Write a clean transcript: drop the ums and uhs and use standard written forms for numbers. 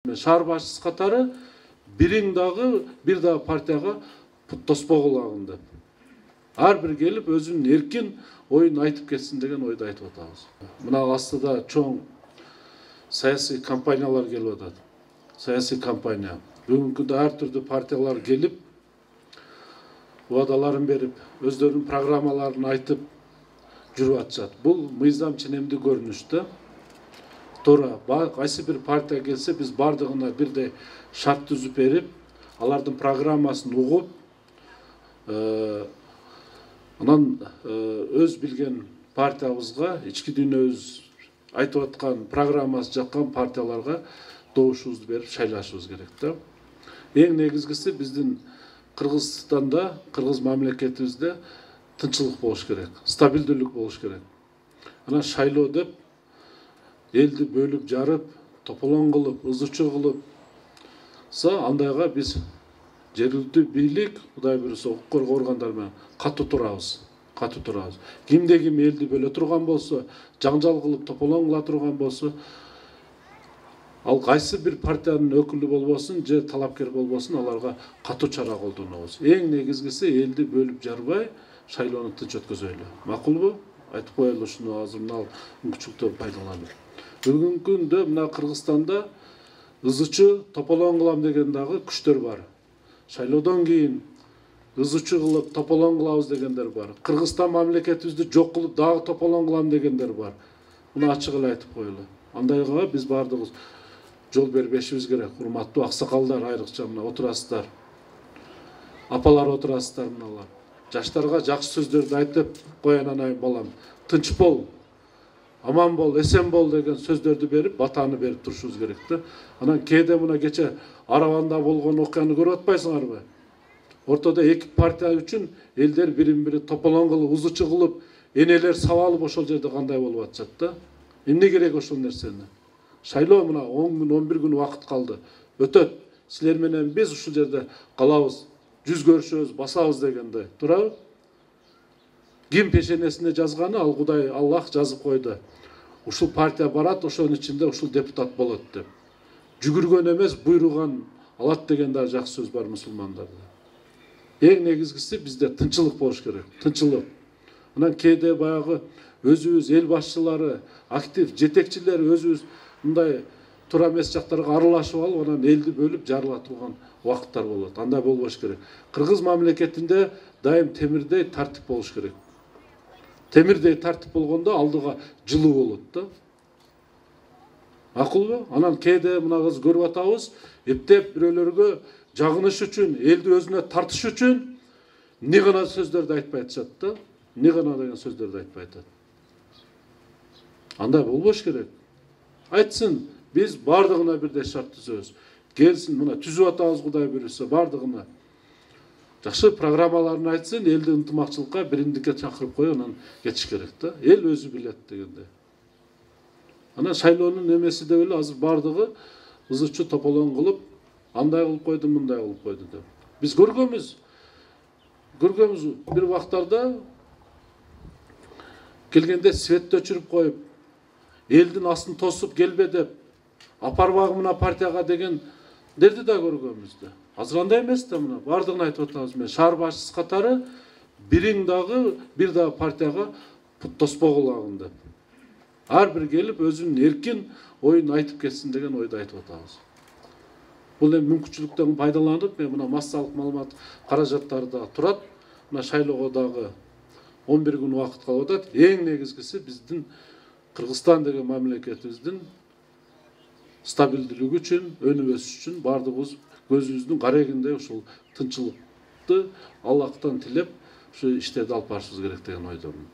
Шаар башчысы катары бириң дагы бир дагы партияга тоспогулагын деп. Ар бир келип өзүнүн эркин оюн айтып кетсин деген ойду айтып атабыз. Мына астыда чоң саясий компаниялар келип атат. Саясий компания. Бүгүнкү күндө ар түрдүү партиялар келип, убадаларын берип, өздөрүнүн программаларын айтып жүрүп атышат. Бул мыйзам ченемдүү көрүнүш да. Туура, кайсы бир партия келсе, биз бардыгына бирдей шарт түзүп берип, алардын программасын угуп, анан өз билген партиябызга, ички дүйнөбүз айтып аткан программасы жаккан партияларга добушубузду берип шайлашыбыз керек да. Эң негизгиси биздин Кыргызстанда, кыргыз мамлекетибизде тынчылык болуш керек, стабилдүүлүк болуш керек. Анан шайлоо деп элди бөлүп жарып, тополоң кылып, ызычы кылып, андайга биз жергиликтүү бийлик, Кудай буйруса, укук коргоо органдары менен катуу турабыз. Кимде ким элди бөлө турган болсо, жаңжал кылып, тополоң кыла турган болсо, ал кайсы бир партиянын өкүлү болбосун, же талапкер болбосун, аларга катуу чара колдонобуз. Эң негизгиси элди бөлүп жарбай, шайлоону тынч өткөзөлү. Макулбу? Айтып коелу ушуну азыр мына мүмкүнчүлүктөн пайдаланып. Бүгүнкү күндө мына Кыргызстанда ызычы, тополоң кылам деген дагы күчтөр бар. Шайлоодон кийин ызычы кылып, тополоң кылабыз дегендер бар. Кыргызстан мамлекетибизди жок кылып, дагы тополоң кылам дегендер бар. Муну ачык эле айтып коелу. Андайга биз бардыгыбыз жол бербешибиз керек. Урматтуу аксакалдар, айрыкча мына отурасыздар. Апалар отурасыздар мыналар. Жаштарга жакшы сөздөрдү айтып, кой анан балам, тынч бол, аман бол, эсен бол деген сөздөрдү берип, батаны берип турушубуз керек да. Анан кээде мына кече Араванда болгон окуяны көрүп атпайсыңарбы? Ортодо эки партия үчүн элдер бирин-бири тополоң кылып, ызычы кылып, энелер сабалып ошол жерде кандай болуп атышат да. Эмне керек ошол нерсени? Шайлоо мына 10 күн, 11 күн убакыт калды. Өтөт. Силер менен биз ушул жерде калабыз, жүз көрүшөбүз, басабыз дегенде. Туурабы? Ким пешенесине жазганы, ал Кудай, Аллах жазып койду. Ушул партия барат, ошонун ичинде ушул депутат болот деп. Жүгүргөн эмес, буйруган алат деген да жакшы сөз бар мусулмандарда. Эң негизгиси бизде тынчылык болуш керек, тынчылык. Анан кээде баягы өзүбүз эл башчылары, актив жетекчилер өзүбүз мындай туура эмес жактарга аралашып алып, анан элди бөлүп жарыла турган убакыттар болот. Андай болбош керек. Кыргыз мамлекетинде дайым темирдей тартип болуш керек. Темирдей тартип болгондо алдыга жылуу болот да. Макулбу? Анан кээде мына кыз көрүп атабыз, эптеп бирөөлөргө жагыныш үчүн, элди өзүнө тартыш үчүн эмне гана сөздөрдү айтпай атышат да. Эмне гана деген сөздөрдү айтпай атат. Андай болбош керек. Айтсын, биз бардыгына бирдей шарт түзөбүз. Келсин, мына түзүп атабыз Кудай буйруса, бардыгына. Жакшы программаларын айтсын, элди ынтымакчылыкка, биримдикке чакырып коюп, анан кетиш керек да. Эл өзү билет дегенде. Анан шайлоонун эмеси деп эле азыр бардыгы ызычы тополоң кылып, андай кылып койду, мындай кылып койду деп. Биз көргөнбүз бир убактарда келгенде светти өчүрүп коюп, элдин астын тосуп келбе деп, апарбагы мына партияга дегендерди да көргөнбүз да. Азыр андай эмес да, мына бардыгын айтып атабыз мен. Шаар башчысы катары бириң дагы бир дагы партияга тоспогулагын деп. Ар бир келип өзүнүн эркин оюн айтып кетсин деген ойду айтып атабыз. Бул эми мүмкүнчүлүктөн пайдаланып, мен мына массалык маалымат каражаттары да турат. Мына шайлоого дагы 11 күн убакыт калып атат. Эң негизгиси биздин Кыргызстан деген мамлекетибиздин стабилдүүлүгү үчүн, өнүп өсүш үчүн бардыгыбыз көзүбүздүн карегиндей ушул тынчылыкты Аллахтан тилеп, ушу иштерди алып барышыбыз керек деген ойдомун.